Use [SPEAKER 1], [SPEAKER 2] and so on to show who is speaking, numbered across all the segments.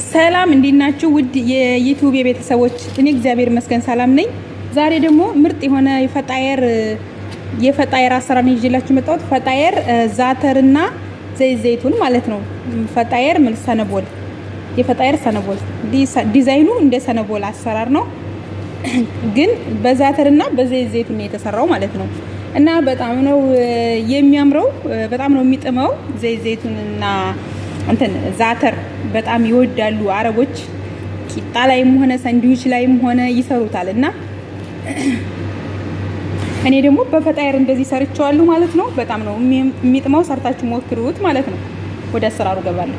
[SPEAKER 1] ሰላም እንዲናችሁ ውድ የዩቲዩብ ቤተሰቦች፣ እኔ እግዚአብሔር ይመስገን ሰላም ነኝ። ዛሬ ደግሞ ምርጥ የሆነ የፈጣየር አሰራር ነው ይዤላችሁ መጣሁት። ፈጣየር ዛተርና ዘይቱን ማለት ነው። ፈጣየር ማለት ሰነቦል፣ የፈጣየር ሰነቦል ዲዛይኑ እንደ ሰነቦል አሰራር ነው፣ ግን በዛተርና በዘይቱን ነው የተሰራው ማለት ነው። እና በጣም ነው የሚያምረው፣ በጣም ነው የሚጥመው። ዘይቱንና እንትን ዛተር በጣም ይወዳሉ አረቦች። ቂጣ ላይም ሆነ ሳንድዊች ላይም ሆነ ይሰሩታል። እና እኔ ደግሞ በፈጣየር እንደዚህ ሰርቼዋለሁ ማለት ነው። በጣም ነው የሚጥመው። ሰርታችሁ ሞክሩት ማለት ነው። ወደ አሰራሩ ገባለሁ።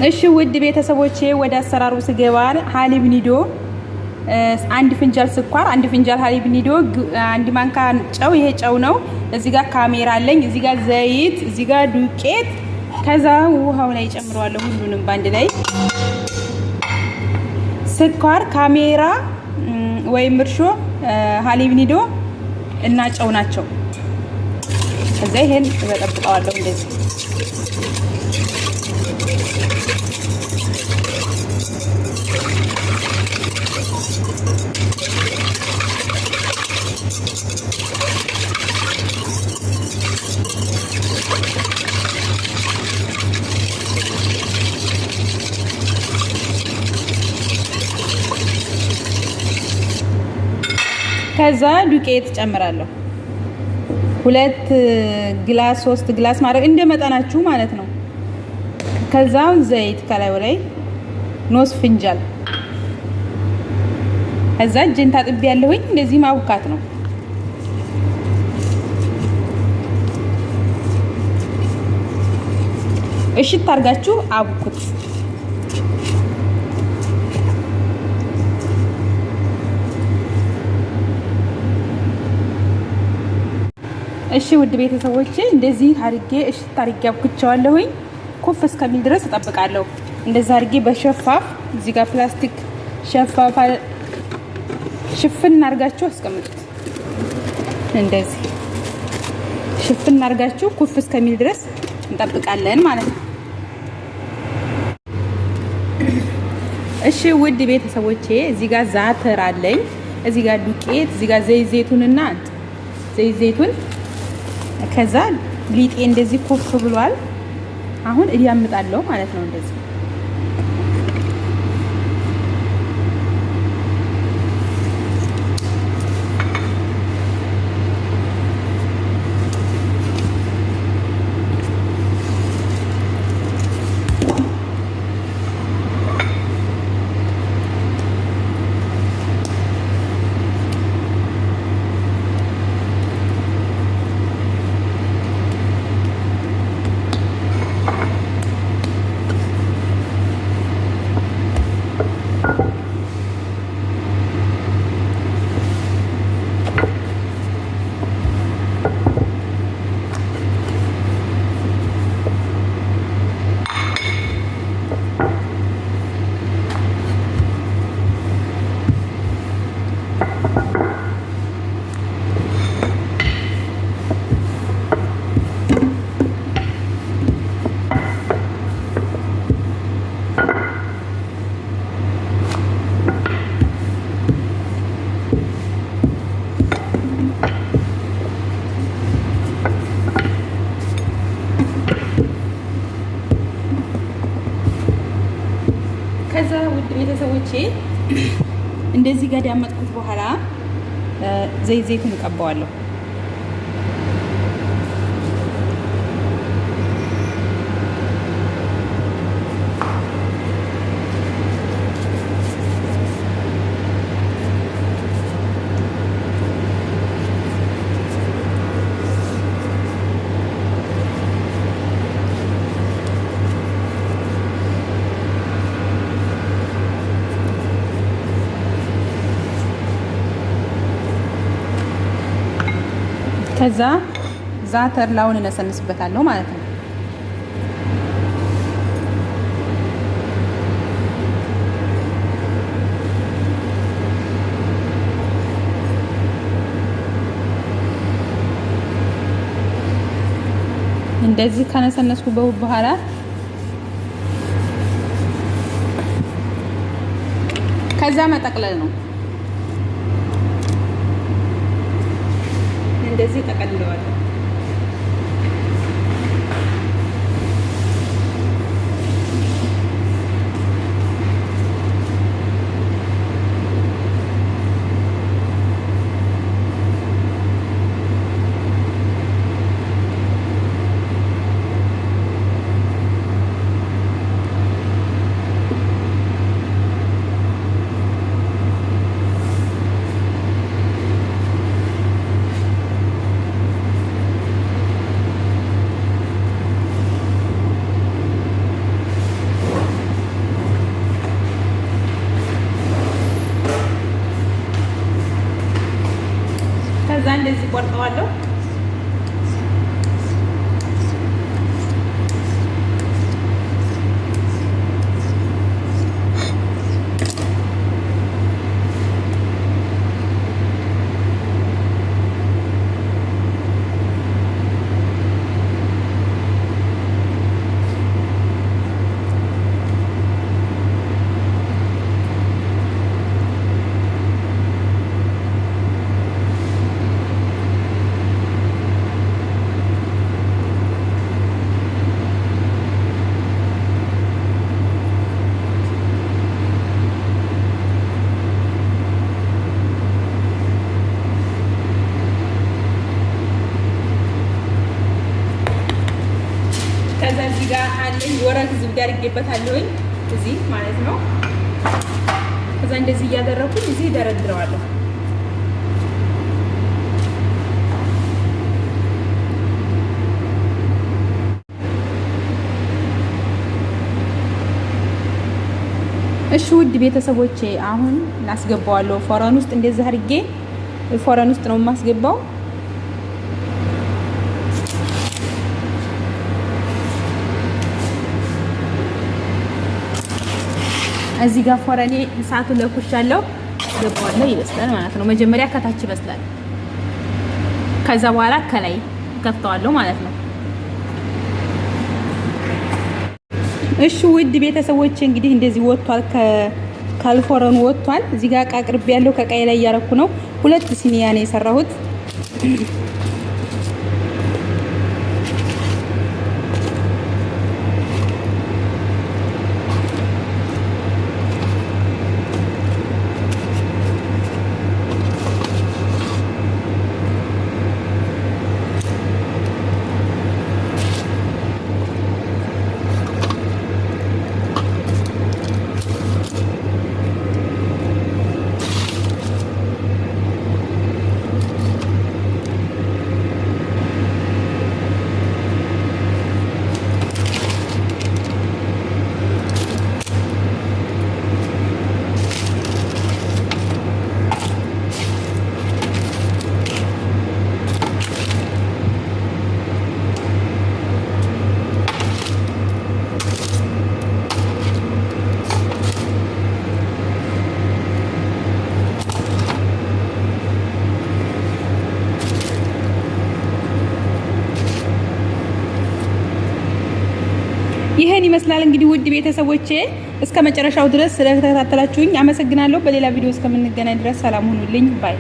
[SPEAKER 1] እሺ ውድ ቤተሰቦቼ ወደ አሰራሩ ስገባ ሀሊብ ኒዶ፣ አንድ ፍንጃል ስኳር፣ አንድ ፍንጃል ሀሊብ ኒዶ፣ አንድ ማንካ ጨው። ይሄ ጨው ነው። እዚህ ጋር ካሜራ አለኝ፣ እዚህ ጋር ዘይት፣ እዚህ ጋር ዱቄት። ከዛ ውሃው ላይ ጨምረዋለሁ ሁሉንም ባንድ ላይ። ስኳር፣ ካሜራ ወይም እርሾ፣ ሀሊብ ኒዶ እና ጨው ናቸው። ከዛ ይሄን እበጠብጠዋለሁ እንደዚህ። ከዛ ዱቄት ጨምራለሁ። 2 ግላስ 3 ግላስ ማድረግ እንደመጠናችሁ ማለት ነው። ከዛ ዘይት ከላዩ ላይ ኖስ ፍንጃል። ከዛ እጄን ታጥቤ ያለሁኝ እንደዚህ ማቡካት ነው። እሽት አድርጋችሁ አቡኩት። እሺ ውድ ቤተሰቦቼ እንደዚህ አድርጌ እሽት አድርጌ አብኩቻለሁኝ። ኩፍ እስከሚል ድረስ እጠብቃለሁ። እንደዛ አድርጌ በሸፋፍ እዚህ ጋር ፕላስቲክ ሸፋፍ ሽፍን አድርጋችሁ አስቀምጡት። እንደዚህ ሽፍን አድርጋችሁ ኩፍ እስከሚል ድረስ እንጠብቃለን ማለት ነው። እሺ ውድ ቤተሰቦቼ እዚህ ጋር ዛተር አለኝ፣ እዚህ ጋር ዱቄት፣ እዚህ ጋር ዘይቱንና ዘይቱን። ከዛ ሊጤ እንደዚህ ኩፍ ብሏል። አሁን እያምጣለሁ ማለት ነው እንደዚህ። ከዛ ውድ ቤተሰቦቼ እንደዚህ ጋር ያመጥኩት በኋላ ዘይቱን እቀባዋለሁ። ከዛ ዛተር ላውን እነሰንስበታለሁ ማለት ነው። እንደዚህ ከነሰነስኩ በኋላ ከዛ መጠቅለል ነው። እንደዚህ ጠቀልለዋለሁ። ከዛ እንደዚህ ቆርጠዋለሁ። ከዛ እዚህ ጋር አለኝ ወረቅ ዝብዳ አድርጌበታለሁኝ እዚህ ማለት ነው። ከዛ እንደዚህ እያደረኩኝ እዚህ ደረድረዋለሁ። እሺ ውድ ቤተሰቦቼ አሁን ላስገባዋለሁ ፎረን ውስጥ። እንደዚህ አድርጌ ፎረን ውስጥ ነው የማስገባው። እዚህ ጋር ፎረኔ እሳቱን ለኩሻለሁ ገባዋለሁ። ይበስላል ማለት ነው። መጀመሪያ ከታች ይበስላል፣ ከዛ በኋላ ከላይ ከፍተዋለሁ ማለት ነው። እሺ ውድ ቤተሰቦቼ እንግዲህ እንደዚህ ወጥቷል፣ ከፎረኑ ወጥቷል። እዚህ ጋር አቅርቤ ያለው ከቀይ ላይ ያረኩ ነው። 2 ሲኒያ ነው የሰራሁት። ይሄን ይመስላል እንግዲህ ውድ ቤተሰቦቼ እስከ መጨረሻው ድረስ ስለተከታተላችሁኝ አመሰግናለሁ። በሌላ ቪዲዮ እስከምንገናኝ ድረስ ሰላም ሁኑልኝ ባይ